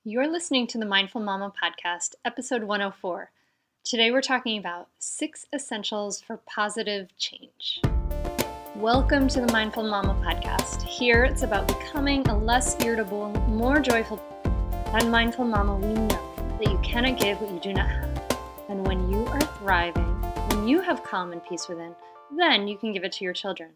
You're listening to the Mindful Mama podcast, episode 104. Today we're talking about 6 essentials for positive change. Welcome to the Mindful Mama podcast. Here it's about becoming a less irritable, more joyful. At Mindful Mama, we know that you cannot give what you do not have. And when you are thriving, when you have calm and peace within, then you can give it to your children.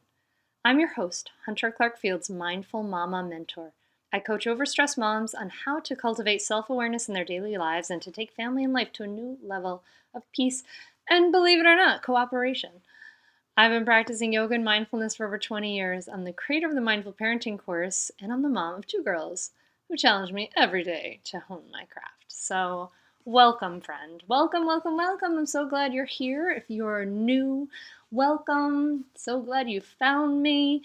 I'm your host, Hunter Clark-Field's Mindful Mama mentor. I coach overstressed moms on how to cultivate self-awareness in their daily lives and to take family and life to a new level of peace and, believe it or not, cooperation. I've been practicing yoga and mindfulness for over 20 years. I'm the creator of the Mindful Parenting course, and I'm the mom of 2 girls who challenge me every day to hone my craft. So, welcome, friend. Welcome, welcome, welcome. I'm so glad you're here. If you're new, welcome. So glad you found me.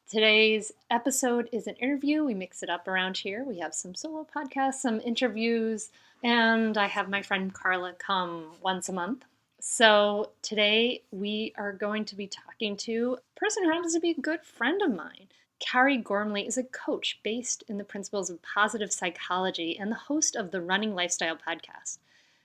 Today's episode is an interview. We mix it up around here. We have some solo podcasts, some interviews, and I have my friend Carla come once a month. So today we are going to be talking to a person who happens to be a good friend of mine. Kari Gormley is a coach based in the principles of positive psychology and the host of the Running Lifestyle podcast.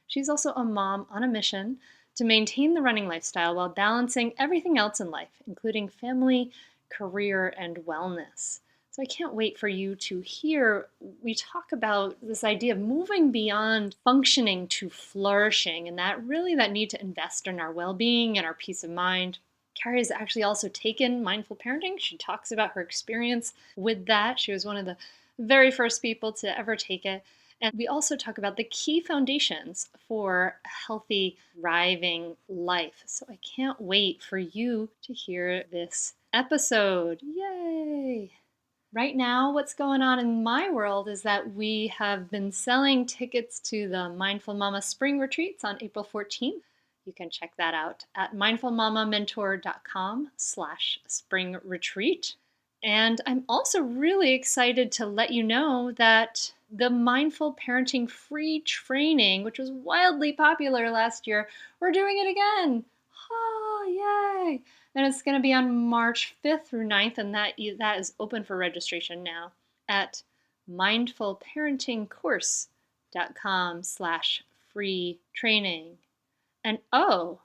She's also a mom on a mission to maintain the running lifestyle while balancing everything else in life, including family, career, and wellness. So I can't wait for you to hear. We talk about this idea of moving beyond functioning to flourishing, and that need to invest in our well-being and our peace of mind. Kari has actually also taken mindful parenting. She talks about her experience with that. She was one of the very first people to ever take it. And we also talk about the key foundations for a healthy, thriving life. So I can't wait for you to hear this episode. Yay! Right now, what's going on in my world is that we have been selling tickets to the Mindful Mama Spring Retreats on April 14th. You can check that out at mindfulmamamentor.com/spring retreat. And I'm also really excited to let you know that the Mindful Parenting free training, which was wildly popular last year, we're doing it again. Oh, yay! And it's going to be on March 5th through 9th, and that is open for registration now at mindfulparentingcourse.com/free training. And oh,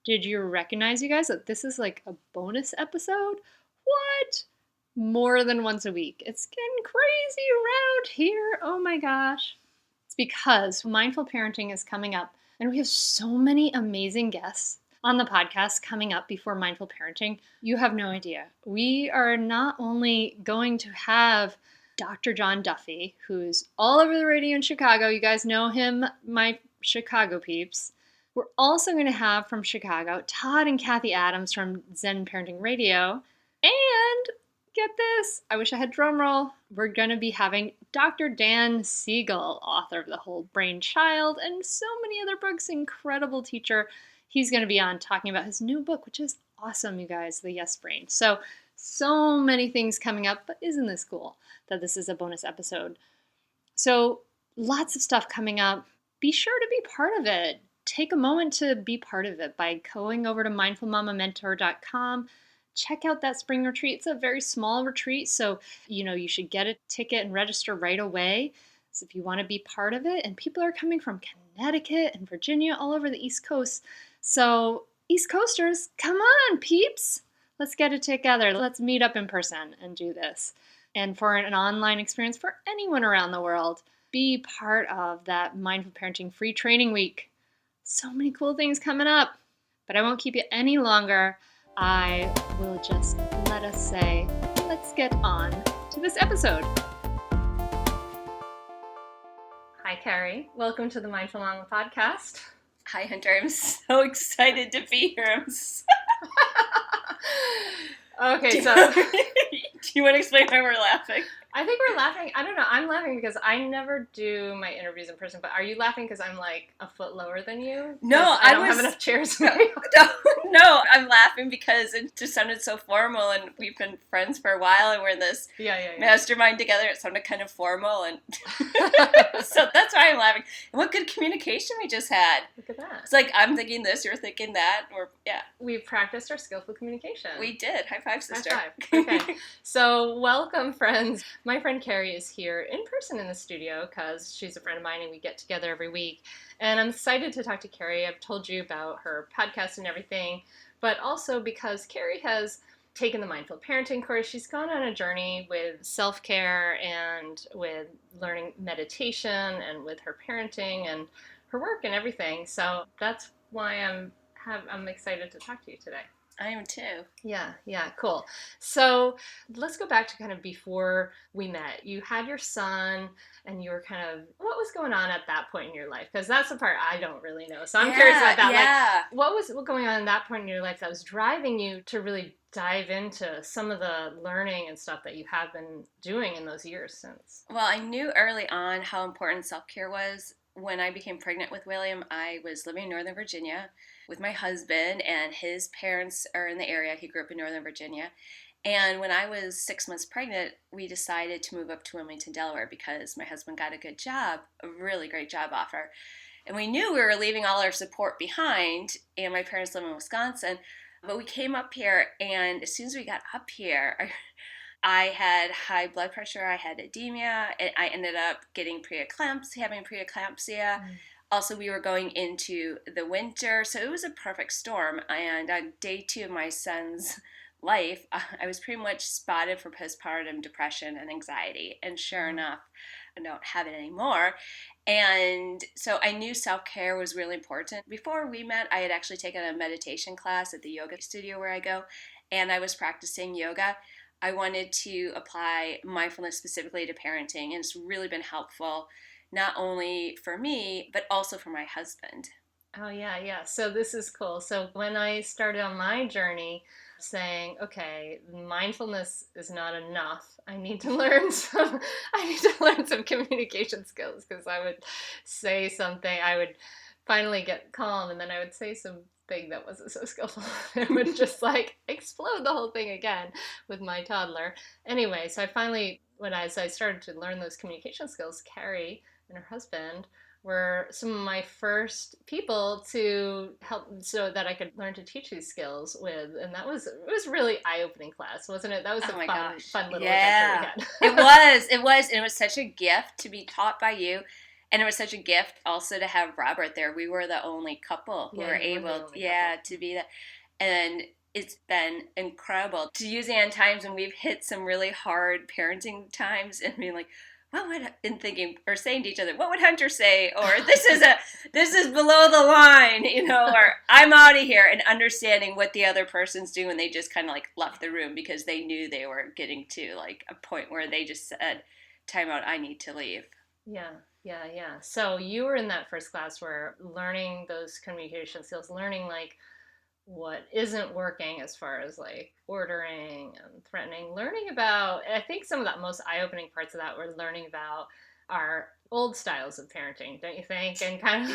did you recognize, you guys, that this is like a bonus episode? What? More than once a week. It's getting crazy around here. Oh my gosh. It's because Mindful Parenting is coming up, and we have so many amazing guests on the podcast coming up before Mindful Parenting. You have no idea. We are not only going to have Dr. John Duffy, who's all over the radio in Chicago. You guys know him, my Chicago peeps. We're also going to have from Chicago, Todd and Kathy Adams from Zen Parenting Radio. And get this, I wish I had drum roll. We're going to be having Dr. Dan Siegel, author of The Whole Brain Child and so many other books, incredible teacher. He's going to be on talking about his new book, which is awesome, you guys, The Yes Brain. So many things coming up, but isn't this cool that this is a bonus episode? So lots of stuff coming up. Be sure to be part of it. Take a moment to be part of it by going over to mindfulmamamentor.com. Check out that spring retreat. It's a very small retreat, so you should get a ticket and register right away. So if you want to be part of it, and people are coming from Connecticut and Virginia, all over the East Coast. So East Coasters, come on, peeps. Let's get it together. Let's meet up in person and do this. And for an online experience for anyone around the world, be part of that Mindful Parenting free training week. So many cool things coming up. But I won't keep you any longer. I will just let us say, let's get on to this episode. Hi, Kari. Welcome to the Mindful Mama podcast. Hi, Hunter. I'm so excited to be here. Okay, so do you want to explain why we're laughing? I think we're laughing. I don't know. I'm laughing because I never do my interviews in person, but are you laughing because I'm like a foot lower than you? No, I don't have enough chairs. No, I'm laughing because it just sounded so formal, and we've been friends for a while, and we're in this mastermind together. It sounded kind of formal, and so that's why I'm laughing. And what good communication we just had. Look at that. It's like I'm thinking this, you're thinking that, or yeah. We've practiced our skillful communication. We did. High five, sister. High five. Okay. So welcome, friends. My friend Kari is here in person in the studio because she's a friend of mine and we get together every week. And I'm excited to talk to Kari. I've told you about her podcast and everything, but also because Kari has taken the Mindful Parenting course. She's gone on a journey with self-care and with learning meditation and with her parenting and her work and everything. So that's why I'm excited to talk to you today. I am too. Yeah, cool. So let's go back to kind of before we met. You had your son and you were kind of, what was going on at that point in your life? Because that's the part I don't really know. So I'm curious about that. Yeah. Like, what was going on at that point in your life that was driving you to really dive into some of the learning and stuff that you have been doing in those years since? Well, I knew early on how important self-care was. When I became pregnant with William, I was living in Northern Virginia with my husband, and his parents are in the area. He grew up in Northern Virginia. And when I was 6 months pregnant, we decided to move up to Wilmington, Delaware, because my husband got a good job, a really great job offer. And we knew we were leaving all our support behind, and my parents live in Wisconsin. But we came up here, and as soon as we got up here, I had high blood pressure, I had edema, and I ended up having preeclampsia. Also, we were going into the winter, so it was a perfect storm. And on day 2 of my son's life, I was pretty much spotted for postpartum depression and anxiety. And sure enough, I don't have it anymore. And so I knew self-care was really important. Before we met, I had actually taken a meditation class at the yoga studio where I go, and I was practicing yoga. I wanted to apply mindfulness specifically to parenting, and it's really been helpful, not only for me, but also for my husband. Oh, yeah. So this is cool. So when I started on my journey saying, okay, mindfulness is not enough, I need to learn some communication skills, because I would say something, I would finally get calm, and then I would say something that wasn't so skillful. It would just like explode the whole thing again with my toddler. Anyway, so I finally, as I started to learn those communication skills, Kari and her husband were some of my first people to help so that I could learn to teach these skills with. And it was really eye-opening class, wasn't it? That was fun little adventure we had. It was. And it was such a gift to be taught by you. And it was such a gift also to have Robert there. We were the only couple who were able to be that. And it's been incredible to use it on times when we've hit some really hard parenting times and being like, what would I've been thinking or saying to each other, what would Hunter say? Or this is below the line, or I'm out of here, and understanding what the other person's doing when they just kind of like left the room because they knew they were getting to like a point where they just said, time out, I need to leave. Yeah. So you were in that first class where learning those communication skills, learning like what isn't working as far as like ordering and threatening, learning about, I think some of that most eye-opening parts of that were learning about our old styles of parenting, don't you think? And kind of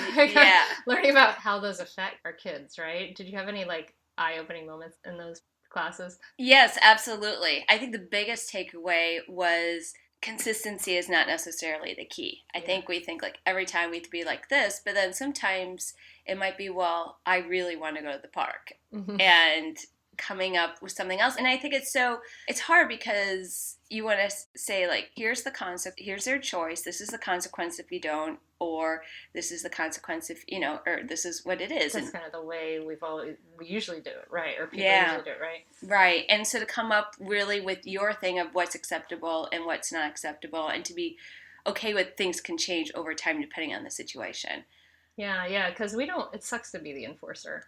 learning about how those affect our kids, right? Did you have any like eye-opening moments in those classes? Yes, absolutely. I think the biggest takeaway was consistency is not necessarily the key. I think we think like every time we have to be like this, but then sometimes it might be, well, I really want to go to the park and coming up with something else. And I think it's hard because you want to say like, here's the concept, here's their choice, this is the consequence if you don't, or this is the consequence if, or this is what it is. That's kind of the way we usually do it, right? Or people usually do it, right? Right. And so to come up really with your thing of what's acceptable and what's not acceptable, and to be okay with things can change over time depending on the situation. Yeah, because it sucks to be the enforcer.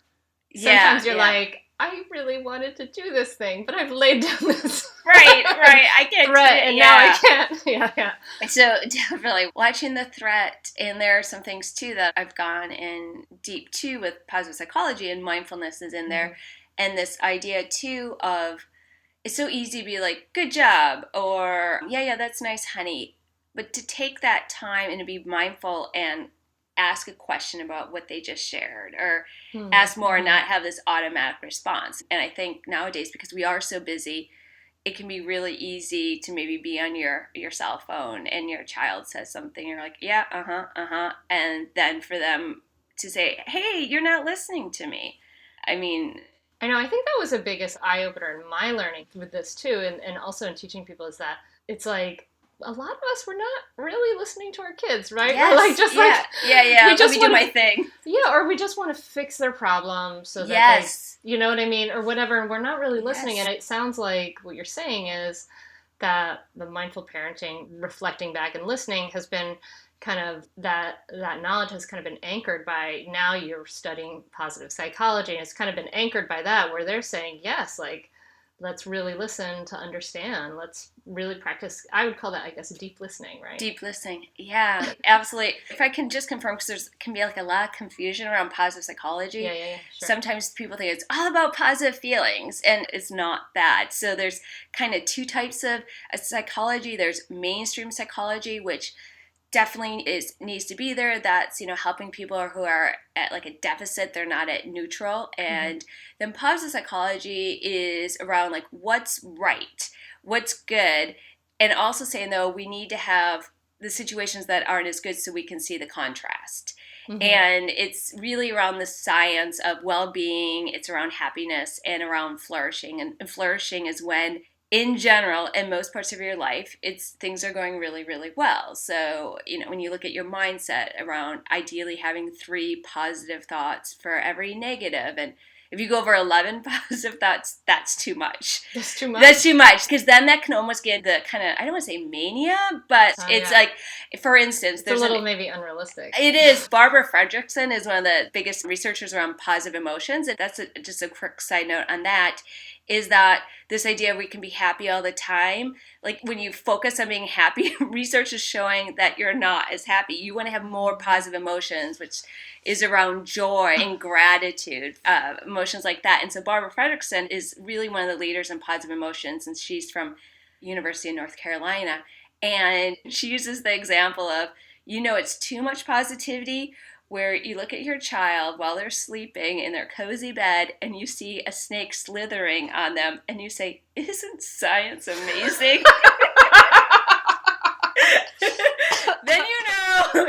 Sometimes you're like, I really wanted to do this thing, but I've laid down this. Right. I can't do it. And now I can't. Yeah. So definitely watching the threat. And there are some things too that I've gone in deep too with positive psychology, and mindfulness is in there. And this idea too of, it's so easy to be like, good job, or yeah, that's nice, honey. But to take that time and to be mindful and ask a question about what they just shared, or ask more and not have this automatic response. And I think nowadays, because we are so busy, it can be really easy to maybe be on your cell phone and your child says something, you're like, yeah, and then for them to say, hey, you're not listening to me. I mean, I know, I think that was the biggest eye-opener in my learning with this too, and also in teaching people, is that it's like, a lot of us, we're not really listening to our kids, right? yes, We're like, just we just do my thing. Yeah, or we just want to fix their problem so that yes. they, you know what I mean? Or whatever, and we're not really listening. And it sounds like what you're saying is that the mindful parenting, reflecting back and listening, has been kind of, that knowledge has kind of been anchored by, now you're studying positive psychology, and it's kind of been anchored by that, where they're saying, yes, like, let's really listen to understand. Let's really practice. I would call that, I guess, deep listening, right? Deep listening. Yeah, absolutely. If I can just confirm, because there can be like a lot of confusion around positive psychology. Yeah, sure. Sometimes people think it's all about positive feelings, and it's not that. So there's kind of two types of psychology. There's mainstream psychology, which definitely needs to be there. That's, helping people who are at like a deficit, they're not at neutral. And then positive psychology is around like what's right, what's good, and also saying, though, we need to have the situations that aren't as good so we can see the contrast. And it's really around the science of well-being. It's around happiness and around flourishing. And flourishing is when, in general, in most parts of your life, things are going really, really well. So, when you look at your mindset around ideally having 3 positive thoughts for every negative, and if you go over 11 positive thoughts, that's too much. That's too much? That's too much, because then that can almost get the kind of, I don't want to say mania, but it's like, for instance, it's a little maybe unrealistic. It is. Barbara Fredrickson is one of the biggest researchers around positive emotions. And that's just a quick side note on that, is that this idea we can be happy all the time, like when you focus on being happy, research is showing that you're not as happy. You want to have more positive emotions, which is around joy and gratitude, emotions like that. And so Barbara Fredrickson is really one of the leaders in positive emotions, and she's from University of North Carolina. And she uses the example of, it's too much positivity where you look at your child while they're sleeping in their cozy bed and you see a snake slithering on them and you say, isn't science amazing? Then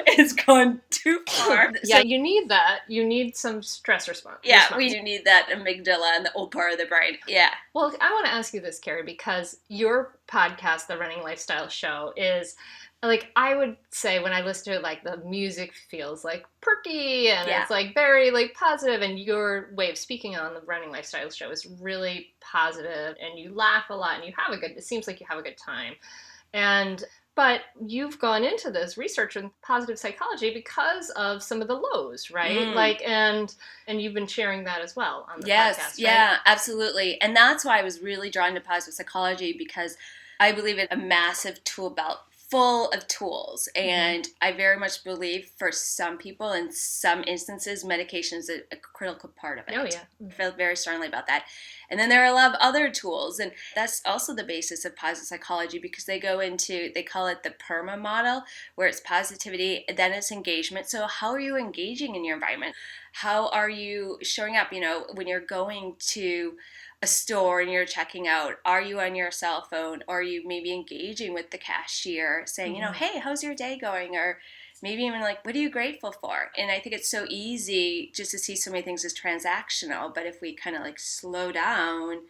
it's gone too far. Yeah, you need that. You need some stress response. Yeah, we do need that amygdala and the old part of the brain. Yeah. Well, I want to ask you this, Kari, because your podcast, The Running Lifestyle Show, is, like, I would say when I listen to it, like, the music feels like perky and it's like very like positive, and your way of speaking on The Running Lifestyle Show is really positive, and you laugh a lot and it seems like you have a good time. But you've gone into this research in positive psychology because of some of the lows, right? Like, and you've been sharing that as well on the podcast, right? Yeah, absolutely. And that's why I was really drawn to positive psychology, because I believe it's a massive tool belt full of tools. And I very much believe for some people, in some instances, medication is a critical part of it. Oh, yeah. I feel very strongly about that. And then there are a lot of other tools. And that's also the basis of positive psychology, because they call it the PERMA model, where it's positivity, then it's engagement. So how are you engaging in your environment? How are you showing up? When you're going to a store and you're checking out, are you on your cell phone? Or are you maybe engaging with the cashier saying, hey, how's your day going? Or maybe even like, what are you grateful for? And I think it's so easy just to see so many things as transactional. But if we kind of like slow down,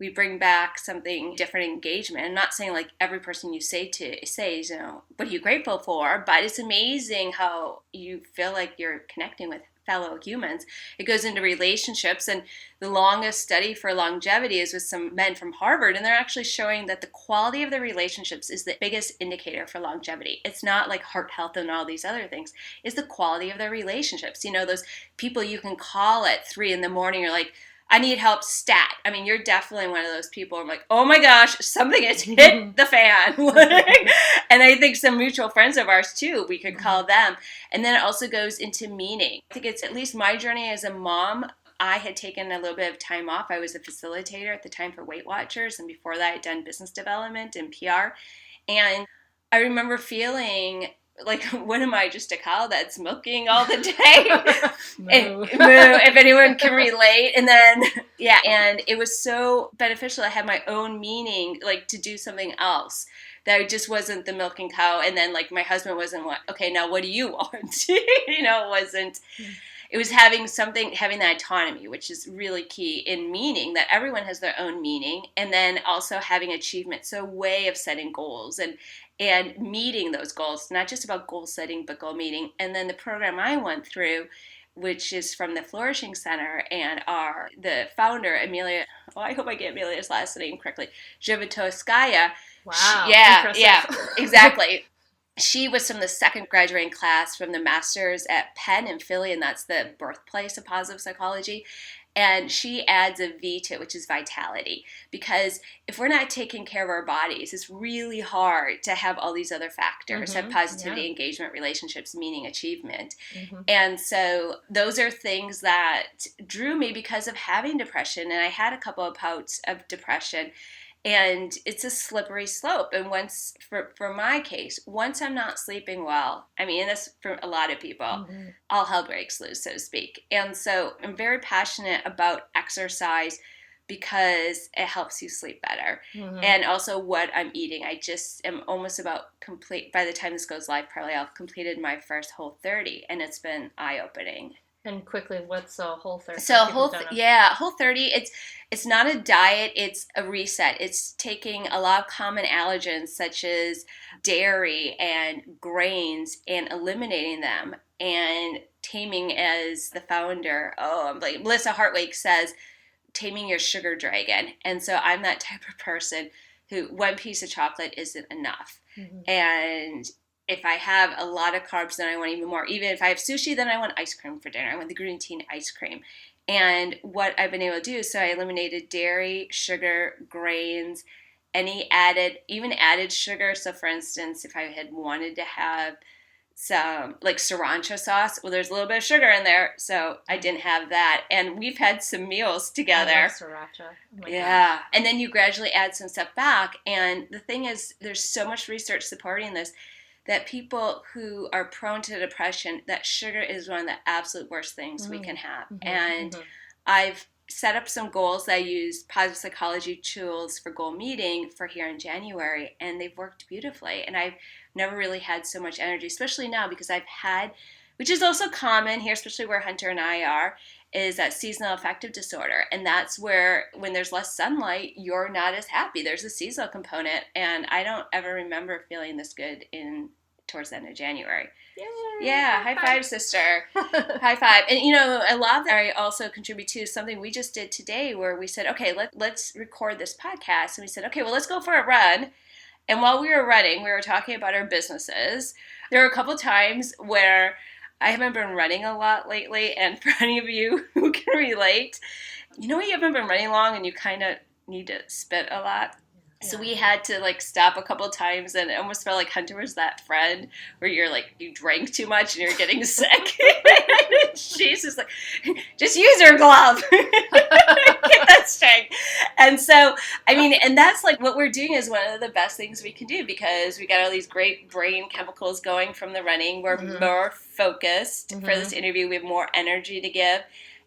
we bring back something different engagement. I'm not saying like every person you say is, what are you grateful for? But it's amazing how you feel like you're connecting with fellow humans. It goes into relationships, and the longest study for longevity is with some men from Harvard, and they're actually showing that the quality of the relationships is the biggest indicator for longevity. It's not like heart health and all these other things. It's the quality of their relationships. Those people you can call at 3 a.m, you're like, I need help stat. I mean, you're definitely one of those people. I'm like, oh my gosh, something has hit the fan. And I think some mutual friends of ours too, we could call them. And then it also goes into meaning. I think it's at least my journey as a mom. I had taken a little bit of time off. I was a facilitator at the time for Weight Watchers. And before that, I'd done business development and PR. And I remember feeling like, what am I, just a cow that's milking all the day? Moo, if anyone can relate. And then, and it was so beneficial. I had my own meaning, like to do something else. That just wasn't the milking cow. And then like my husband wasn't okay, now what do you want? It wasn't, it was having that autonomy, which is really key in meaning, that everyone has their own meaning, and then also having achievement. So a way of setting goals and meeting those goals, not just about goal setting, but goal meeting. And then the program I went through, which is from the Flourishing Center, and the founder, Amelia, I hope I get Amelia's last name correctly, Zhivotskaya. Wow. Yeah, exactly. She was from the second graduating class from the master's at Penn in Philly, and that's the birthplace of positive psychology. And she adds a V to it, which is vitality. Because if we're not taking care of our bodies, it's really hard to have all these other factors, have positivity, engagement, relationships, meaning, achievement. And so those are things that drew me because of having depression. And I had a couple of bouts of depression. And it's a slippery slope. And for my case, once I'm not sleeping well, I mean, and that's for a lot of people, all hell breaks loose, so to speak. And so I'm very passionate about exercise because it helps you sleep better. And also what I'm eating. I just am almost about complete, by the time this goes live, probably I'll have completed my first Whole30, and it's been eye-opening. And quickly, what's a Whole30? So Whole30, it's not a diet, it's a reset. It's taking a lot of common allergens such as dairy and grains and eliminating them, and taming, as the founder, Melissa Hartwig says, taming your sugar dragon. And so I'm that type of person who one piece of chocolate isn't enough. And if I have a lot of carbs, then I want even more. Even if I have sushi, then I want ice cream for dinner. I want the green tea and ice cream. And what I've been able to do, so I eliminated dairy, sugar, grains, even added sugar. So for instance, if I had wanted to have some like sriracha sauce, well, there's a little bit of sugar in there, so I didn't have that. And we've had some meals together. I love sriracha. Oh yeah. gosh. And then you gradually add some stuff back. And the thing is, there's so much research supporting this, that people who are prone to depression, that sugar is one of the absolute worst things we can have. And I've set up some goals that I use positive psychology tools for goal meeting for here in January, and they've worked beautifully. And I've never really had so much energy, especially now, because I've had, which is also common here, especially where Hunter and I are, is that seasonal affective disorder. And that's where, when there's less sunlight, you're not as happy. There's a seasonal component. And I don't ever remember feeling this good towards the end of January. Yay, yeah, high five, sister. High five. And a lot of that I also contribute to something we just did today, where we said, okay, let's record this podcast. And we said, okay, well, let's go for a run. And while we were running, we were talking about our businesses. There were a couple times where I haven't been running a lot lately, and for any of you who can relate, you haven't been running long and you kind of need to spit a lot. So we had to stop a couple of times, and it almost felt like Hunter was that friend where you're you drank too much and you're getting sick. She's just just use your glove. Get that straight. And so, and that's what we're doing is one of the best things we can do, because we got all these great brain chemicals going from the running. We're more focused for this interview. We have more energy to give.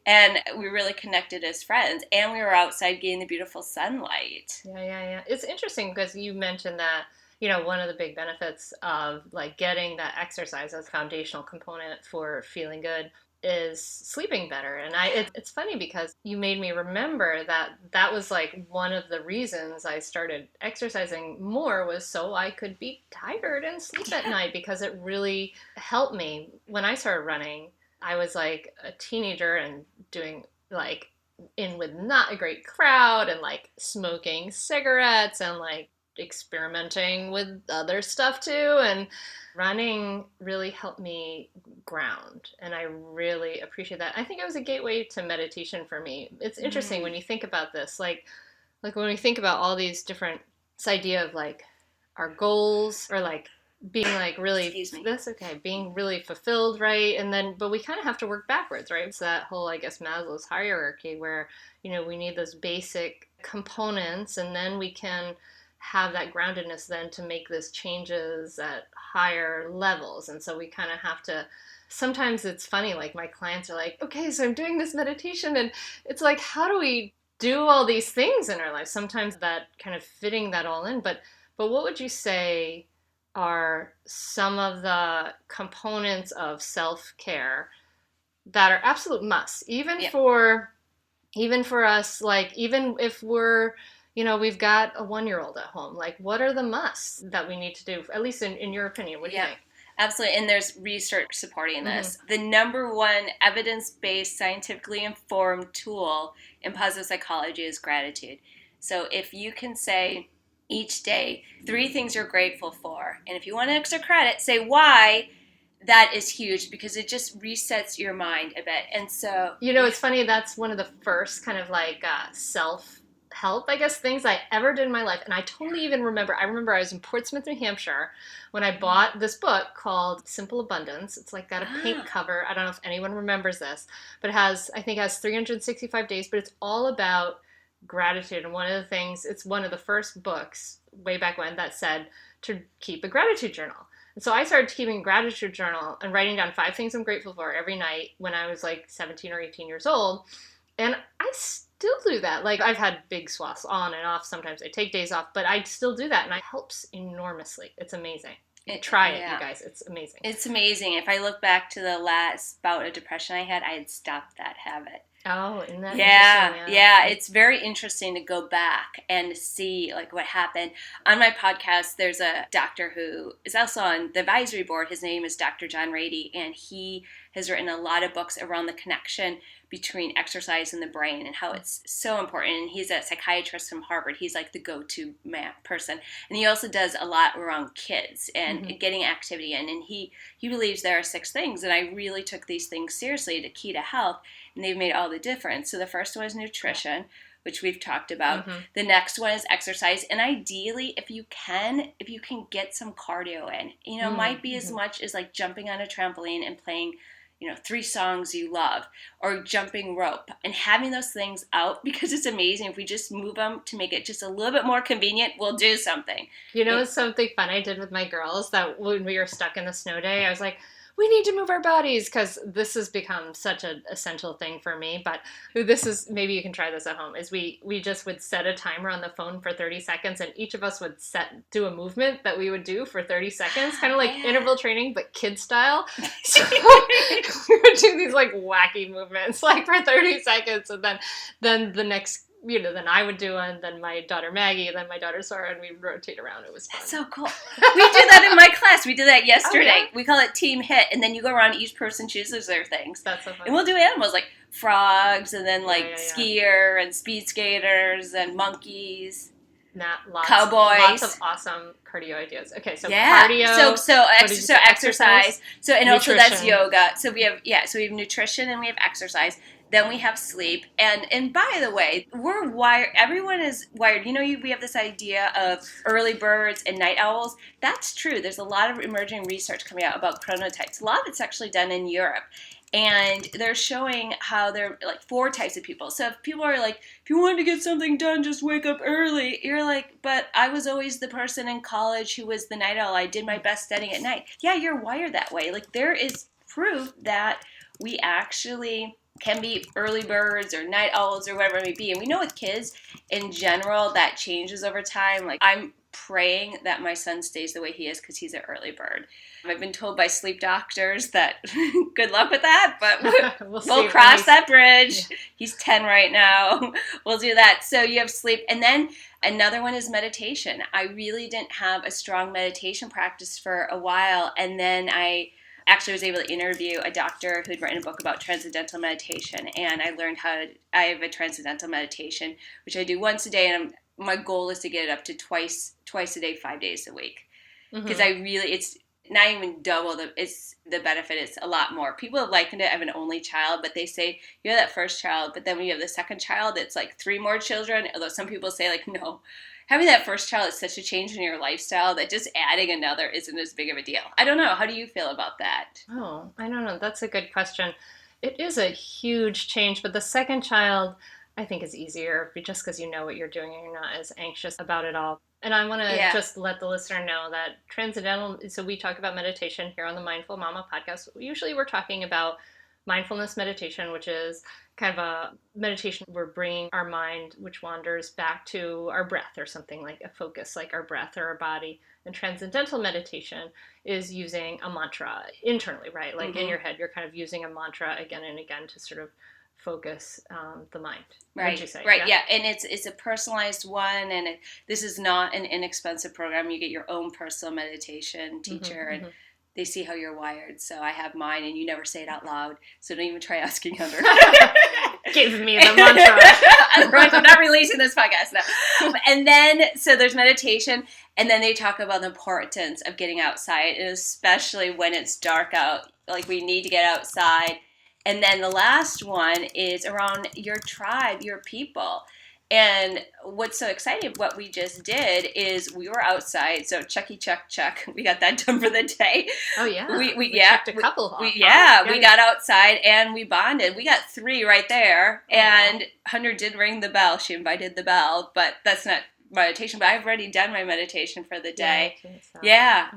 And we really connected as friends, and we were outside getting the beautiful sunlight. Yeah. It's interesting because you mentioned that, one of the big benefits of getting that exercise as a foundational component for feeling good is sleeping better. And it's funny because you made me remember that was one of the reasons I started exercising more, was so I could be tired and sleep at night, because it really helped me. When I started running, I was a teenager and doing in with not a great crowd, and smoking cigarettes and experimenting with other stuff too. And running really helped me ground, and I really appreciate that. I think it was a gateway to meditation for me. It's interesting when you think about this, when we think about all these different, this idea of our goals, or being really, that's okay, being really fulfilled, right? And then, but we kind of have to work backwards, right? It's that whole, Maslow's hierarchy, where, we need those basic components, and then we can have that groundedness then to make those changes at higher levels. And so we kind of have to, sometimes it's funny, my clients are okay, so I'm doing this meditation, and it's how do we do all these things in our life? Sometimes that kind of fitting that all in, but But what would you say are some of the components of self-care that are absolute musts, even for us, like even if we're, we've got a 1-year-old at home, like what are the musts that we need to do, at least in your opinion? What do you think? Absolutely, and there's research supporting this. Mm-hmm. The number one evidence-based, scientifically informed tool in positive psychology is gratitude. So if you can say each day 3 things you're grateful for, and if you want extra credit, say why, that is huge because it just resets your mind a bit. And so, It's funny, that's one of the first kind of like self-help, I guess, things I ever did in my life. And I totally even remember I was in Portsmouth, New Hampshire, when I bought this book called Simple Abundance. It's like got a pink cover. I don't know if anyone remembers this, but I think it has 365 days, but it's all about gratitude. And one of the things, it's one of the first books way back when that said to keep a gratitude journal. And so I started keeping a gratitude journal and writing down 5 things I'm grateful for every night when I was like 17 or 18 years old. And I still do that. Like I've had big swaths on and off. Sometimes I take days off, but I still do that. And it helps enormously. It's amazing. Try it, you guys. It's amazing. It's amazing. If I look back to the last bout of depression I had stopped that habit. Oh, isn't that interesting? Yeah. It's very interesting to go back and see like what happened. On my podcast, there's a doctor who is also on the advisory board. His name is Dr. John Rady, and he has written a lot of books around the connection between exercise and the brain and how it's so important. And he's a psychiatrist from Harvard. He's like the go-to person. And he also does a lot around kids and getting activity in. And he believes there are 6 things. And I really took these things seriously, the key to health, and they've made all the difference. So the first one is nutrition, which we've talked about. The next one is exercise. And ideally, if you can get some cardio in, might be as much as like jumping on a trampoline and playing 3 songs you love, or jumping rope, and having those things out, because it's amazing. If we just move them to make it just a little bit more convenient, we'll do something. It's something fun I did with my girls, that when we were stuck in the snow day, I was like, we need to move our bodies, because this has become such an essential thing for me. But maybe you can try this at home, is we just would set a timer on the phone for 30 seconds, and each of us would do a movement that we would do for 30 seconds, kind of like interval training, but kid style. So we would do these like wacky movements like for 30 seconds, and then the next, then I would do one, then my daughter Maggie, then my daughter Sarah, and we'd rotate around. It was fun. That's so cool. We did that in my class. We did that yesterday. Oh, yeah? We call it Team Hit, and then you go around, each person chooses their things. That's so fun. And we'll do animals like frogs, and then skier and speed skaters and monkeys. Cowboys. Lots of awesome cardio ideas. Okay, so cardio. So exercise. So and nutrition. Also that's yoga. So we have nutrition and we have exercise. Then we have sleep. And by the way, we're wired. Everyone is wired. We have this idea of early birds and night owls. That's true. There's a lot of emerging research coming out about chronotypes. A lot of it's actually done in Europe. And they're showing how there are like 4 types of people. So if people are like, if you want to get something done, just wake up early. You're like, but I was always the person in college who was the night owl. I did my best studying at night. Yeah, you're wired that way. Like there is proof that we actually can be early birds or night owls or whatever it may be. And we know with kids in general that changes over time. Like I'm praying that my son stays the way he is because he's an early bird. I've been told by sleep doctors that good luck with that, but we'll cross that bridge. Yeah. He's 10 right now. We'll do that. So you have sleep. And then another one is meditation. I really didn't have a strong meditation practice for a while. And then I actually was able to interview a doctor who'd written a book about transcendental meditation. And I learned I have a transcendental meditation, which I do once a day. And my goal is to get it up to twice a day, 5 days a week. Because it's not even double the benefit. It's a lot more. People have likened it. I have an only child, but they say you have that first child, but then when you have the second child, it's like 3 more children. Although some people say like, no, having that first child is such a change in your lifestyle that just adding another isn't as big of a deal. I don't know. How do you feel about that? Oh, I don't know. That's a good question. It is a huge change, but the second child, I think, is easier just because you know what you're doing and you're not as anxious about it all. And I want to just let the listener know that transcendental, so we talk about meditation here on the Mindful Mama podcast. Usually we're talking about mindfulness meditation, which is kind of a meditation we're bringing our mind, which wanders, back to our breath or something, like a focus like our breath or our body. And transcendental meditation is using a mantra internally, right? Like in your head, you're kind of using a mantra again and again to sort of focus the mind. Right. Would you say? Right. Yeah. And it's a personalized one, and this is not an inexpensive program. You get your own personal meditation teacher, and they see how you're wired. So I have mine, and you never say it out loud. So don't even try asking Hunter. Give me the mantra. Otherwise, I'm not releasing this podcast now. And then, so there's meditation, and then they talk about the importance of getting outside, and especially when it's dark out. Like, we need to get outside. And then the last one is around your tribe, your people. And what's so exciting, what we just did is we were outside. So checky, check. We got that done for the day. Oh, yeah. We checked a couple off. We got outside and we bonded. We got 3 right there. Oh. And Hunter did ring the bell. She invited the bell, but that's not meditation, but I've already done my meditation for the day. Yeah, I think so.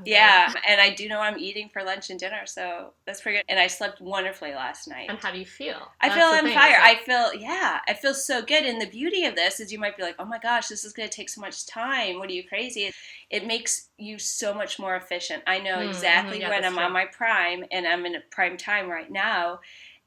Yeah. And I do know I'm eating for lunch and dinner, so that's pretty good. And I slept wonderfully last night. And how do you feel? I feel on fire. I feel so good. And the beauty of this is you might be like, oh my gosh, this is going to take so much time. What are you, crazy? It makes you so much more efficient. I know exactly when I'm on my prime, and I'm in a prime time right now.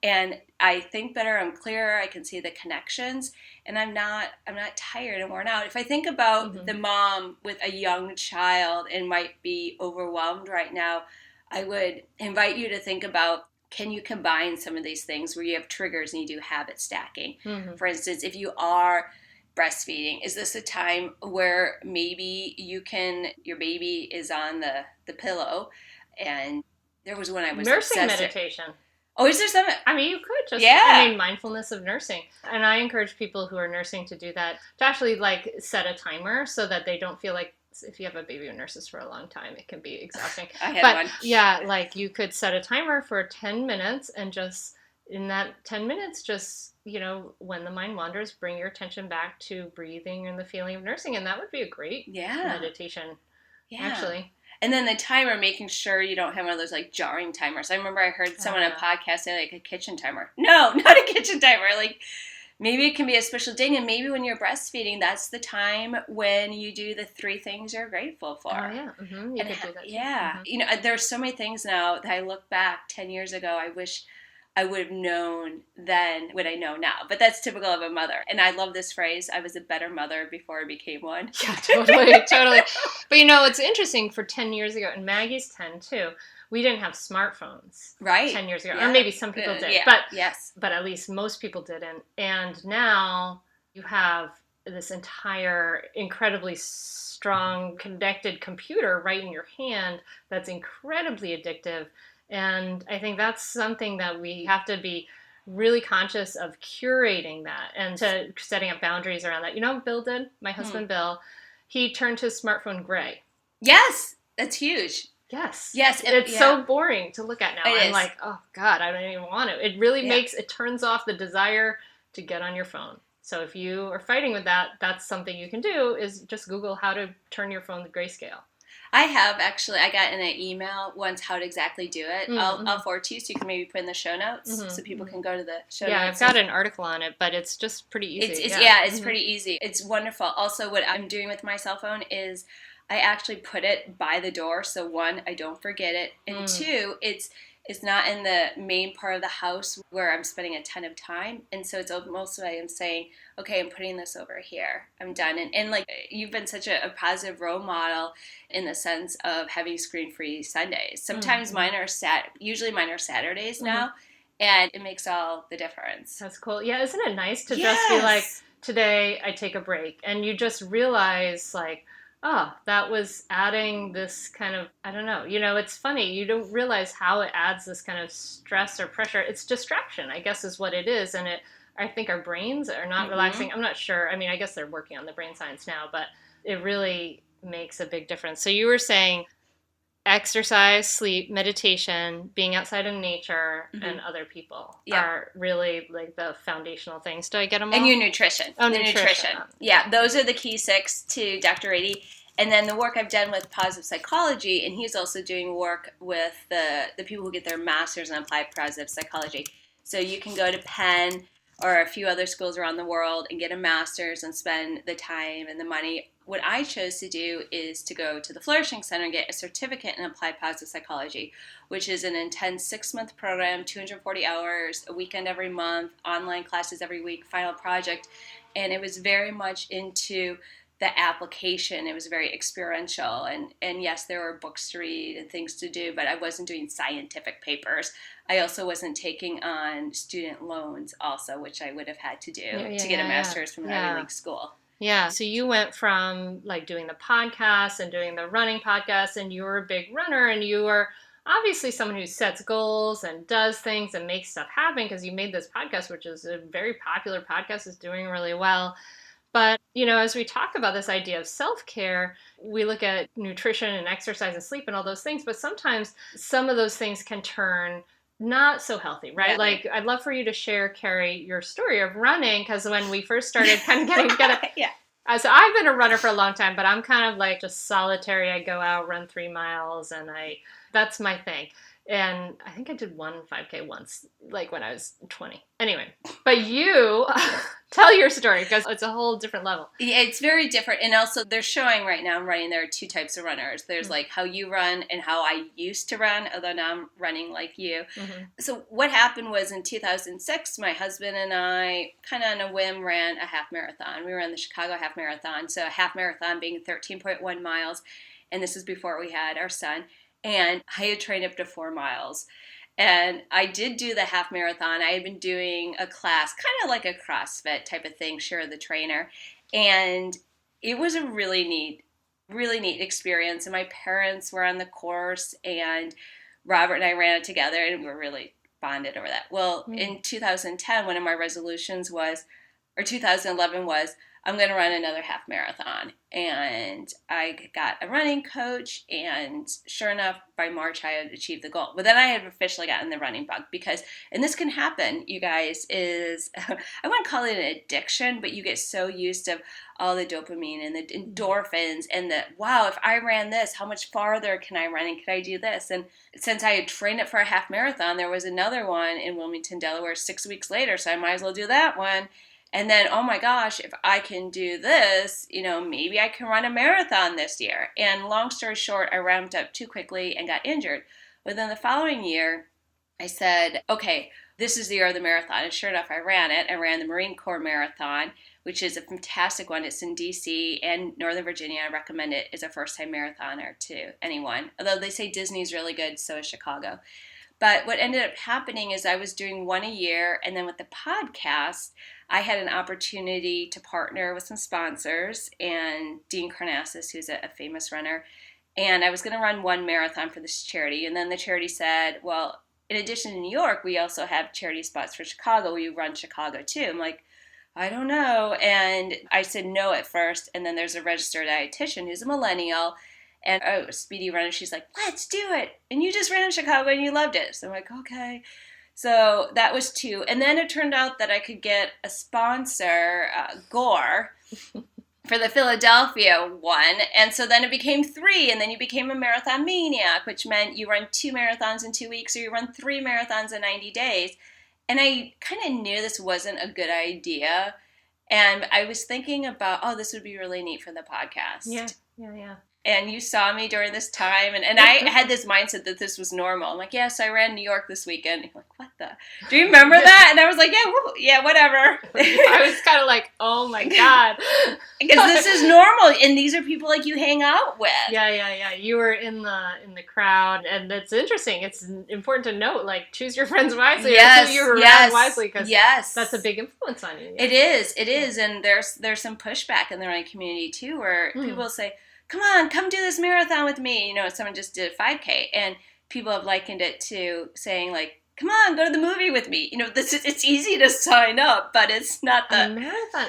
And I think better, I'm clearer, I can see the connections, and I'm not tired and worn out. If I think about the mom with a young child and might be overwhelmed right now, I would invite you to think about, can you combine some of these things where you have triggers and you do habit stacking? For instance, if you are breastfeeding, is this a time where maybe your baby is on the pillow, and there was when I was nursing meditation. Oh, is there some? I mean, you could just, mindfulness of nursing. And I encourage people who are nursing to do that, to actually set a timer so that they don't feel like, if you have a baby who nurses for a long time, it can be exhausting. I had one. Yeah, you could set a timer for 10 minutes and just, in that 10 minutes, just, when the mind wanders, bring your attention back to breathing and the feeling of nursing. And that would be a great meditation, actually. And then the timer, making sure you don't have one of those jarring timers. I remember I heard someone on a podcast say a kitchen timer. No, not a kitchen timer. Maybe it can be a special ding, and maybe when you're breastfeeding, that's the time when you do the 3 things you're grateful for. Oh, yeah. You could do that. Yeah. There's so many things now that I look back 10 years ago, I wish I would have known then what I know now. But that's typical of a mother. And I love this phrase, I was a better mother before I became one. Yeah, totally. But it's interesting, for 10 years ago, and Maggie's 10 too, we didn't have smartphones 10 years ago. Yeah. Or maybe some people did. Yeah. But at least most people didn't. And now you have this entire incredibly strong connected computer right in your hand that's incredibly addictive. And I think that's something that we have to be really conscious of, curating that and to setting up boundaries around that. Bill did, my husband Bill, he turned his smartphone gray. Yes, that's huge. Yes. It's so boring to look at now. I'm like, oh God, I don't even want it. It really it turns off the desire to get on your phone. So if you are fighting with that, that's something you can do, is just Google how to turn your phone to grayscale. I have actually. I got in an email once how to exactly do it. I'll forward to you so you can maybe put in the show notes so people can go to the show notes. Yeah, I've got an article on it, but it's just pretty easy. It's pretty easy. It's wonderful. Also, what I'm doing with my cell phone is I actually put it by the door. So 1, I don't forget it. And 2, it's not in the main part of the house where I'm spending a ton of time. And so it's almost like I'm saying, okay, I'm putting this over here. I'm done. And you've been such a positive role model in the sense of having screen-free Sundays. Sometimes mine are Saturdays now. And it makes all the difference. That's cool. Yeah, isn't it nice to just be like, today I take a break. And you just realize that was adding this kind of, I don't know, it's funny. You don't realize how it adds this kind of stress or pressure. It's distraction, I guess, is what it is. And I think our brains are not relaxing. I'm not sure. I mean, I guess they're working on the brain science now, but it really makes a big difference. So you were saying exercise, sleep, meditation, being outside in nature, and other people are really the foundational things. Do I get them all? And your nutrition. Oh, nutrition. Yeah, those are the key 6 to Dr. Rady. And then the work I've done with positive psychology, and he's also doing work with the people who get their masters in applied positive psychology. So you can go to Penn or a few other schools around the world and get a master's and spend the time and the money. What I chose to do is to go to the Flourishing Center and get a certificate in applied positive psychology, which is an intense 6-month program, 240 hours, a weekend every month, online classes every week, final project. And it was very much into the application. It was very experiential. And yes, there were books to read and things to do, but I wasn't doing scientific papers. I also wasn't taking on student loans also, which I would have had to do to get a master's from an Ivy League school. Yeah. So you went from like doing the podcast and doing the running podcast, and you were a big runner, and you were obviously someone who sets goals and does things and makes stuff happen, because you made this podcast, which is a very popular podcast, is doing really well. But, as we talk about this idea of self-care, we look at nutrition and exercise and sleep and all those things, but sometimes some of those things can turn not so healthy, right? Yeah. Like, I'd love for you to share, Kari, your story of running, because when we first started kind of getting together, so I've been a runner for a long time, but I'm kind of like just solitary. I go out, run 3 miles, and that's my thing. And I think I did one 5K once, like when I was 20. Anyway, but you tell your story, because it's a whole different level. Yeah, it's very different. And also they're showing right now I'm running, there are 2 types of runners. There's like how you run and how I used to run, although now I'm running like you. Mm-hmm. So what happened was in 2006, my husband and I kind of on a whim ran a half marathon. We ran the Chicago half marathon. So a half marathon being 13.1 miles. And this is before we had our son. And I had trained up to 4 miles. And I did do the half marathon. I had been doing a class, kind of like a CrossFit type of thing, Share the Trainer. And it was a really neat experience. And my parents were on the course, and Robert and I ran it together, and we were really bonded over that. Well, in 2010, one of my resolutions was, or 2011 was, I'm going to run another half marathon. And I got a running coach, and sure enough, by March, I had achieved the goal. But then I had officially gotten the running bug, because, and this can happen, you guys, is, I wouldn't call it an addiction, but you get so used to all the dopamine and the endorphins and the, wow, if I ran this, how much farther can I run, and can I do this? And since I had trained it for a half marathon, there was another one in Wilmington, Delaware, 6 weeks later, so I might as well do that one. And then, oh my gosh, if I can do this, maybe I can run a marathon this year. And long story short, I ramped up too quickly and got injured. But then the following year, I said, okay, this is the year of the marathon. And sure enough, I ran it. I ran the Marine Corps Marathon, which is a fantastic one. It's in D.C. and Northern Virginia. I recommend it as a first-time marathoner to anyone. Although they say Disney's really good, so is Chicago. But what ended up happening is I was doing one a year, and then with the podcast, I had an opportunity to partner with some sponsors and Dean Karnassus, who's a famous runner, and I was going to run one marathon for this charity. And then the charity said, well, in addition to New York, we also have charity spots for Chicago. Will you run Chicago too? I'm like, I don't know. And I said no at first, and then there's a registered dietitian who's a millennial, and a speedy runner. She's like, let's do it. And you just ran in Chicago and you loved it. So I'm like, okay. So that was 2. And then it turned out that I could get a sponsor, Gore, for the Philadelphia one. And so then it became 3. And then you became a marathon maniac, which meant you run 2 marathons in 2 weeks, or you run 3 marathons in 90 days. And I kind of knew this wasn't a good idea. And I was thinking about, oh, this would be really neat for the podcast. Yeah. And you saw me during this time, and I had this mindset that this was normal. I'm like, yes, I ran New York this weekend. You're like, what the? Do you remember that? And I was like, yeah, whatever. I was kind of like, oh my God. Because this is normal, and these are people like you hang out with. Yeah. You were in the crowd, and it's interesting. It's important to note, like, choose your friends wisely. Yes, you were around wisely, because yes, that's a big influence on you. Yeah. It is, and there's some pushback in the running community too, where people say, come do this marathon with me. Someone just did a 5K, and people have likened it to saying, like, come on, go to the movie with me. It's easy to sign up, but it's not the... A marathon,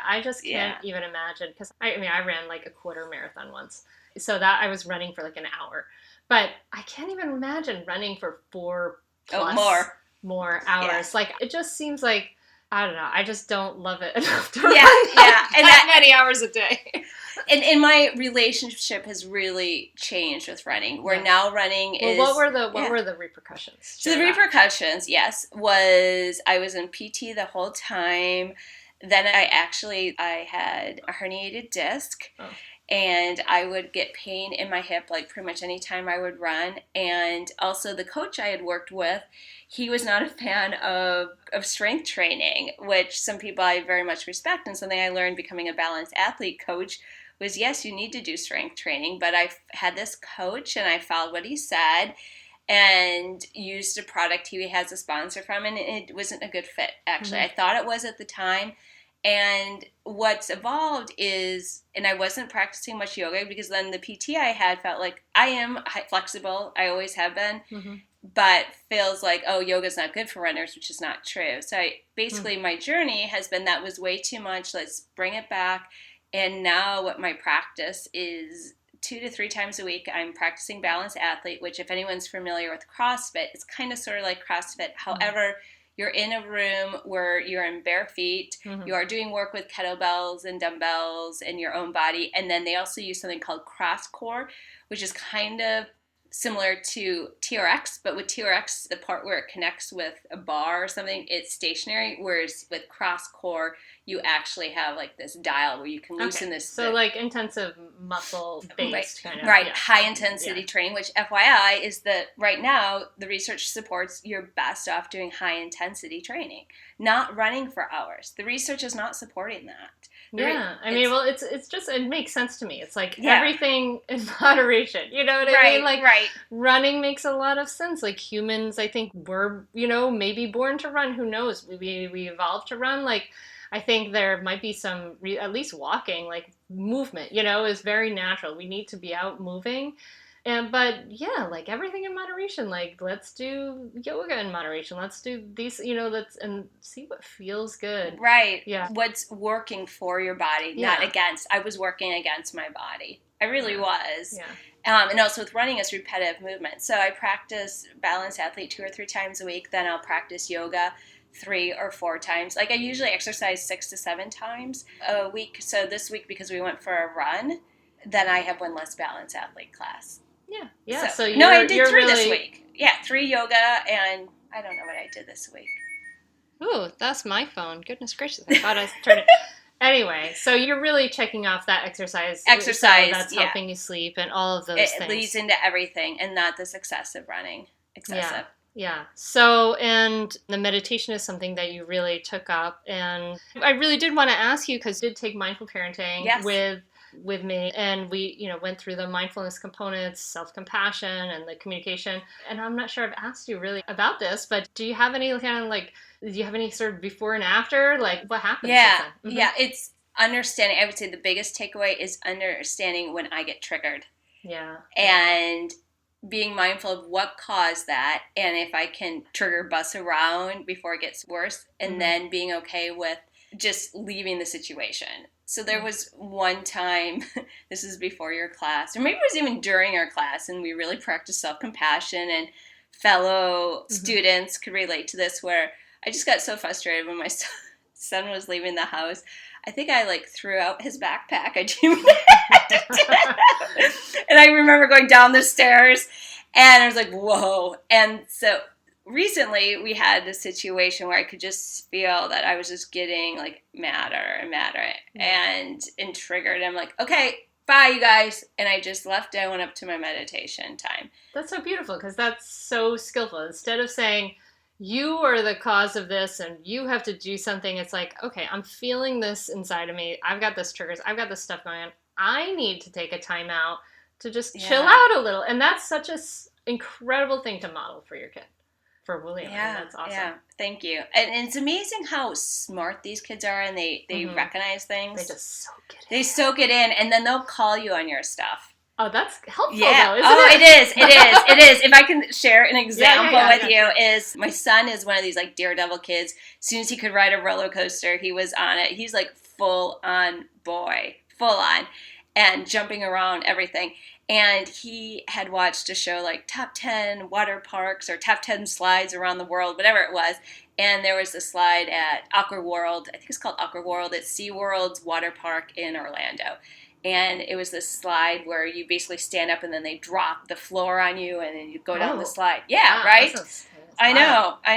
I just can't even imagine, because I ran like a quarter marathon once, so that I was running for like an hour, but I can't even imagine running for 4 plus more hours. Yeah. Like, it just seems like I don't know. I just don't love it enough to Yeah, run that many hours a day. And my relationship has really changed with running. Where now running is... What were the repercussions? So the repercussions, yes, was I was in PT the whole time. Then I had a herniated disc. Oh. And I would get pain in my hip like pretty much any time I would run. And also the coach I had worked with, he was not a fan of strength training, which some people I very much respect. And something I learned becoming a balanced athlete coach was, yes, you need to do strength training. But I had this coach and I followed what he said and used a product he has a sponsor from. And it wasn't a good fit, actually. I thought it was at the time. And what's evolved is, and I wasn't practicing much yoga because then the PT I had felt like I am flexible. I always have been, but feels like, oh, yoga's not good for runners, which is not true. So basically my journey has been that was way too much. Let's bring it back. And now what my practice is 2 to 3 times a week, I'm practicing balanced athlete, which if anyone's familiar with CrossFit, it's kind of sort of like CrossFit. However, you're in a room where you're in bare feet. You are doing work with kettlebells and dumbbells and your own body. And then they also use something called cross core, which is kind of similar to TRX, but with TRX, the part where it connects with a bar or something, it's stationary, whereas with cross core, you actually have like this dial where you can loosen this. So like intensive muscle based kind of. Right, high intensity training, which FYI is that right now the research supports you're best off doing high intensity training, not running for hours. The research is not supporting that. It's just, it makes sense to me. It's like everything in moderation. You know what I mean? Like running makes a lot of sense. Like humans, I think we're, maybe born to run. Who knows? We evolved to run. Like I think there might be some, at least walking, like movement, is very natural. We need to be out moving. But like everything in moderation, like let's do yoga in moderation. Let's do these, and see what feels good. Right. Yeah. What's working for your body, not against. I was working against my body. I really was. Yeah. And also with running, it's repetitive movement. So I practice balanced athlete 2 or 3 times a week. Then I'll practice yoga 3 or 4 times. Like I usually exercise 6 to 7 times a week. So this week, because we went for a run, then I have one less balanced athlete class. Yeah. So I did 3 this week. Yeah, 3 yoga, and I don't know what I did this week. Ooh, that's my phone. Goodness gracious, I thought I turned it. Anyway, so you're really checking off that exercise. So that's helping you sleep and all of those things. It leads into everything, and not this excessive running. Excessive. Yeah. So, and the meditation is something that you really took up, and I really did want to ask you because you did take mindful parenting with me, and we went through the mindfulness components, self-compassion, and the communication. And I'm not sure I've asked you really about this, but do you have any sort of before and after, like what happened? Yeah, it's understanding. I would say the biggest takeaway is understanding when I get triggered. And being mindful of what caused that, and if I can trigger bus around before it gets worse, and then being okay with just leaving the situation. So there was one time, this is before your class, or maybe it was even during our class, and we really practiced self-compassion, and fellow students could relate to this, where I just got so frustrated when my son was leaving the house. I think I threw out his backpack. And I remember going down the stairs, and I was like, whoa. And so recently, we had a situation where I could just feel that I was just getting madder and madder and triggered. I'm like, okay, bye, you guys. And I just left. I went up to my meditation time. That's so beautiful because that's so skillful. Instead of saying, you are the cause of this and you have to do something, it's like, okay, I'm feeling this inside of me. I've got this triggers. I've got this stuff going on. I need to take a time out to just chill out a little. And that's such an incredible thing to model for your kid. For William. Yeah, that's awesome. Yeah, thank you. And it's amazing how smart these kids are, and they recognize things. They just soak it in. They soak it in, and then they'll call you on your stuff. Oh, that's helpful, though, isn't it? It is. If I can share an example with you, is my son is one of these daredevil kids. As soon as he could ride a roller coaster, he was on it. He's full on boy, full on, and jumping around everything. And he had watched a show like Top 10 Water Parks or Top 10 Slides Around the World, whatever it was. And there was a slide at Aqua World. I think it's called Aqua World. It's SeaWorld's water park in Orlando. And it was this slide where you basically stand up and then they drop the floor on you and then you go down the slide. Yeah, wow, right? I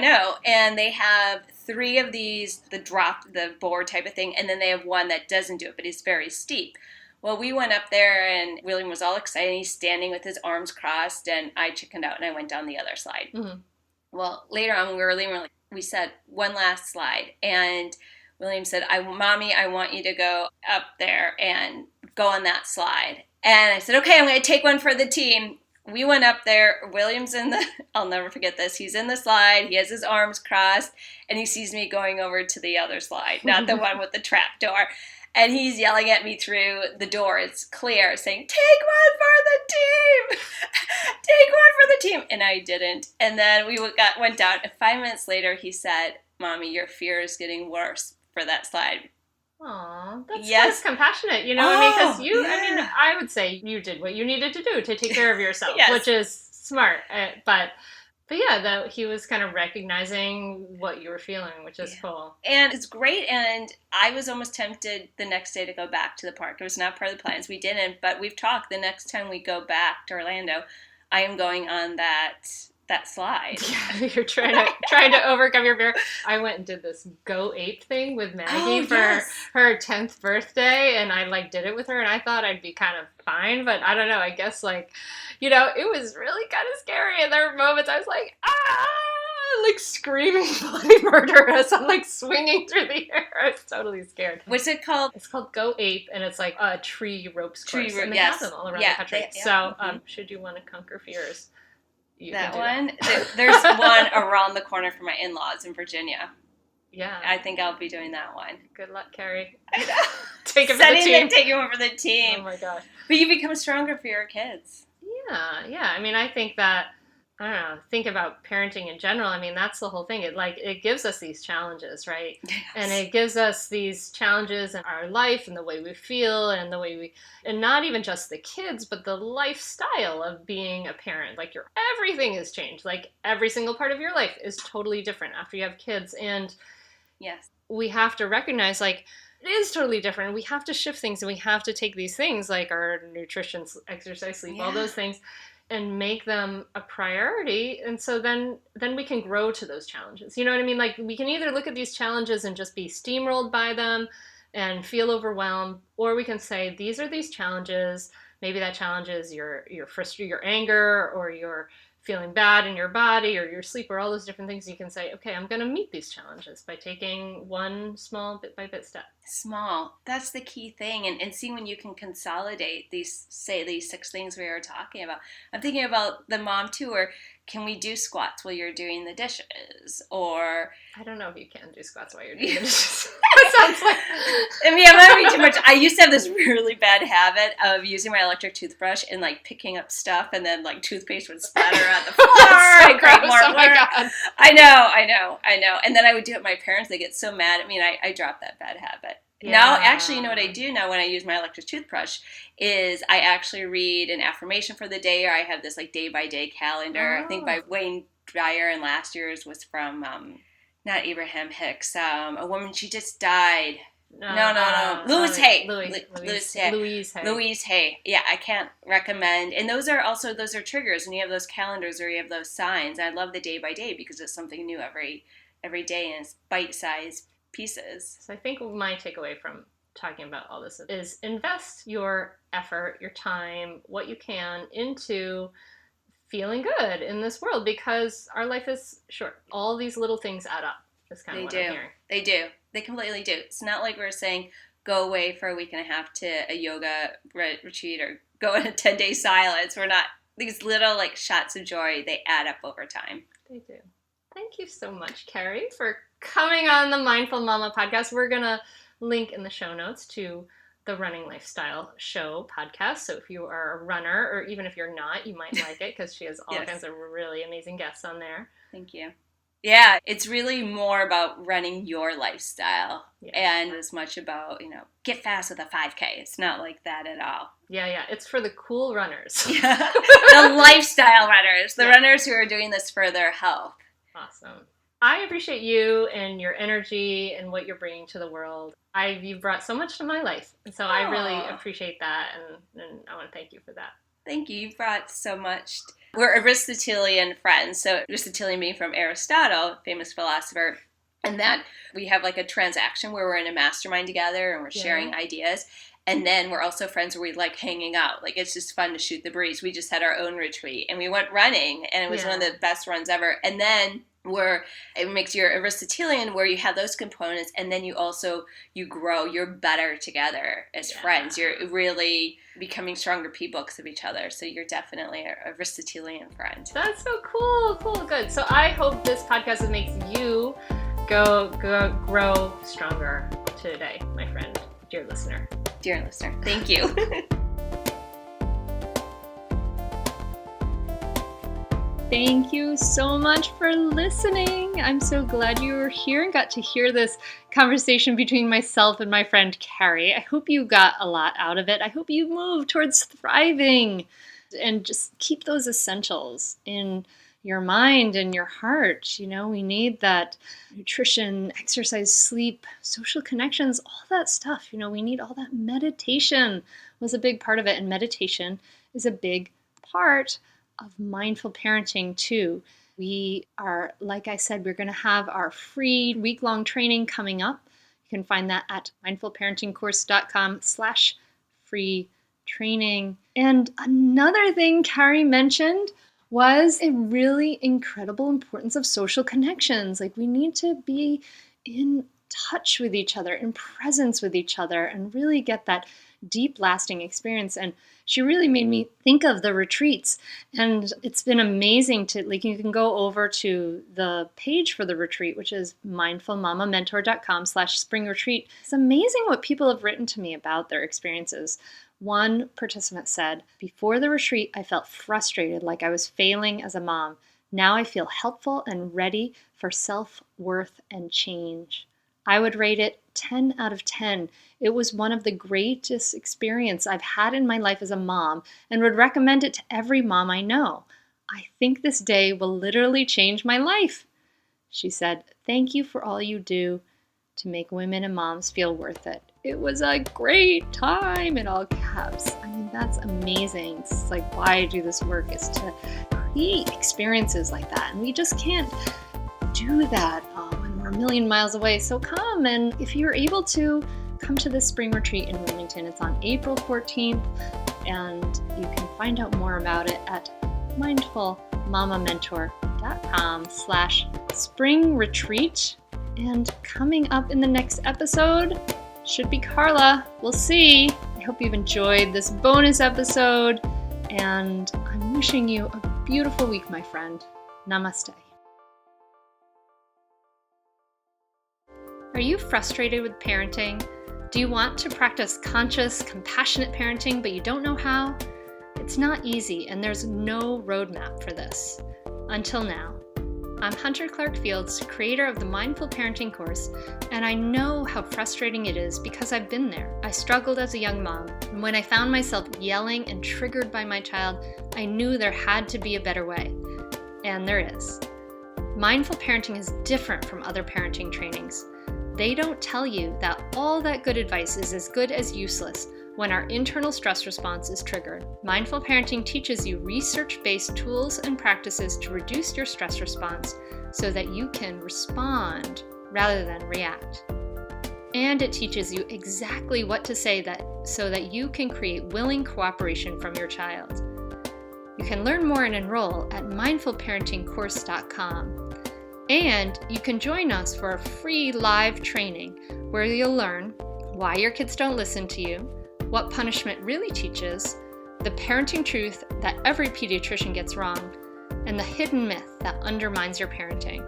know. And they have 3 of these, the drop, the board type of thing, and then they have one that doesn't do it, but it's very steep. Well, we went up there, and William was all excited. He's standing with his arms crossed, and I chickened out, and I went down the other slide. Mm-hmm. Well, later on, when we were leaving, we said, one last slide. And William said, Mommy, I want you to go up there and go on that slide. And I said, okay, I'm going to take one for the team. We went up there. William's I'll never forget this. He's in the slide. He has his arms crossed, and he sees me going over to the other slide, not the one with the trap door. And he's yelling at me through the door. It's clear, saying, take one for the team! Take one for the team! And I didn't. And then we went down. And 5 minutes later, he said, Mommy, your fear is getting worse for that slide. Aw, that's compassionate, you know what I mean? Because I would say you did what you needed to do to take care of yourself, yes. Which is smart. But yeah, he was kind of recognizing what you were feeling, which is cool. And it's great, and I was almost tempted the next day to go back to the park. It was not part of the plans. We didn't, but we've talked. The next time we go back to Orlando, I am going on that slide. Yeah, you're trying to overcome your fear. I went and did this Go Ape thing with Maggie for her 10th birthday, and I did it with her, and I thought I'd be kind of fine, but I don't know, I guess it was really kind of scary, and there were moments I was like, screaming bloody murder as I'm swinging through the air. I was totally scared. What's it called? It's called Go Ape, and it's like a tree ropes course, and they have them all around the country. Should you want to conquer fears, that one. There's one around the corner from my in-laws in Virginia. Yeah. I think I'll be doing that one. Good luck, Kari. I know. Take one for the team. Oh my gosh. But you become stronger for your kids. Yeah. I mean, I think that, I don't know, think about parenting in general. I mean, that's the whole thing. It gives us these challenges, right? Yes. And it gives us these challenges in our life and the way we feel and the way and not even just the kids, but the lifestyle of being a parent. Everything has changed. Every single part of your life is totally different after you have kids. And yes, we have to recognize, it is totally different. We have to shift things, and we have to take these things like our nutrition, exercise, sleep, all those things, and make them a priority. And so then we can grow to those challenges. You know what I mean? We can either look at these challenges and just be steamrolled by them and feel overwhelmed, or we can say, these are these challenges. Maybe that challenge is your frustration, your anger, or your feeling bad in your body, or your sleep, or all those different things. You can say, okay, I'm going to meet these challenges by taking one small bit by bit step. Small. That's the key thing. And see when you can consolidate these 6 things we were talking about. I'm thinking about the mom too, or can we do squats while you're doing the dishes? Or I don't know if you can do squats while you're doing the dishes. That sounds like I'm not being too much. I used to have this really bad habit of using my electric toothbrush and picking up stuff, and then toothpaste would splatter on the floor. So gross. Oh my God. I know. And then I would do it with my parents. They get so mad at me, and I dropped that bad habit. Yeah. Now, actually, you know what I do now when I use my electric toothbrush is I actually read an affirmation for the day, or I have this day-by-day calendar. I think by Wayne Dyer, and last year's was from, not Abraham Hicks, a woman, she just died. No. Louise Hay. Louise Hay. Yeah, I can't recommend. And those are triggers, and you have those calendars or you have those signs. I love the day-by-day because it's something new every day, and it's bite-sized pieces. So I think my takeaway from talking about all this is invest your effort, your time, what you can into feeling good in this world, because our life is short. All these little things add up. Is kind of what I'm hearing. They do. They completely do. It's not like we're saying go away for a week and a half to a yoga retreat or go in a 10-day silence. We're not. These little shots of joy, they add up over time. They do. Thank you so much, Kari, for coming on the Mindful Mama podcast. We're going to link in the show notes to the Running Lifestyle Show podcast. So if you are a runner, or even if you're not, you might like it because she has all kinds of really amazing guests on there. Thank you. Yeah, it's really more about running your lifestyle Yeah. and as much about, get fast with a 5K. It's not like that at all. Yeah. It's for the cool runners. Yeah. The lifestyle runners, the runners who are doing this for their health. Awesome. I appreciate you and your energy and what you're bringing to the world. You've brought so much to my life. And so I really appreciate that. And I want to thank you for that. Thank you. You brought so much. We're Aristotelian friends. So Aristotelian being from Aristotle, famous philosopher. And that we have like a transaction where we're in a mastermind together and we're sharing ideas. And then we're also friends where we like hanging out. Like it's just fun to shoot the breeze. We just had our own retreat and we went running and it was one of the best runs ever. And then it makes you Aristotelian where you have those components and then you grow, you're better together as friends. You're really becoming stronger people because of each other. So you're definitely an Aristotelian friend. That's so cool, good. So I hope this podcast makes you grow stronger today, my friend, dear listener. Dear listener, thank you. Thank you so much for listening. I'm so glad you were here and got to hear this conversation between myself and my friend Kari. I hope you got a lot out of it. I hope you move towards thriving and just keep those essentials in your mind and your heart. We need that nutrition, exercise, sleep, social connections, all that stuff. We need all that. Meditation was a big part of it. And meditation is a big part of mindful parenting too. We are, like I said, we're going to have our free week-long training coming up. You can find that at mindfulparentingcourse.com/free training. And another thing Kari mentioned was a really incredible importance of social connections. Like we need to be in touch with each other, in presence with each other, and really get that deep, lasting experience. And she really made me think of the retreats. And it's been amazing you can go over to the page for the retreat, which is mindfulmamamentor.com/spring retreat. It's amazing what people have written to me about their experiences. One participant said, "Before the retreat, I felt frustrated, like I was failing as a mom. Now I feel helpful and ready for self-worth and change." I would rate it 10 out of 10. It was one of the greatest experiences I've had in my life as a mom and would recommend it to every mom I know. I think this day will literally change my life. She said, "Thank you for all you do to make women and moms feel worth it. It was a great time," in all caps. I mean, that's amazing. It's like why I do this work is to create experiences like that. And we just can't do that when we're a million miles away. So come, and if you're able to, come to this spring retreat in Wilmington. It's on April 14th, and you can find out more about it at mindfulmamamentor.com/spring retreat. And coming up in the next episode should be Carla. We'll see. I hope you've enjoyed this bonus episode, and I'm wishing you a beautiful week, my friend. Namaste. Are you frustrated with parenting? Do you want to practice conscious, compassionate parenting, but you don't know how? It's not easy, and there's no roadmap for this. Until now. I'm Hunter Clark-Fields, creator of the Mindful Parenting course, and I know how frustrating it is because I've been there. I struggled as a young mom, and when I found myself yelling and triggered by my child, I knew there had to be a better way. And there is. Mindful parenting is different from other parenting trainings. They don't tell you that all that good advice is as good as useless when our internal stress response is triggered. Mindful parenting teaches you research-based tools and practices to reduce your stress response so that you can respond rather than react. And it teaches you exactly what to say so that you can create willing cooperation from your child. You can learn more and enroll at mindfulparentingcourse.com. And you can join us for a free live training where you'll learn why your kids don't listen to you, what punishment really teaches, the parenting truth that every pediatrician gets wrong, and the hidden myth that undermines your parenting.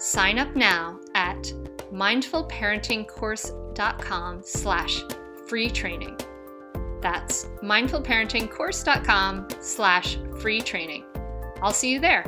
Sign up now at mindfulparentingcourse.com/free training. That's mindfulparentingcourse.com/free training. I'll see you there.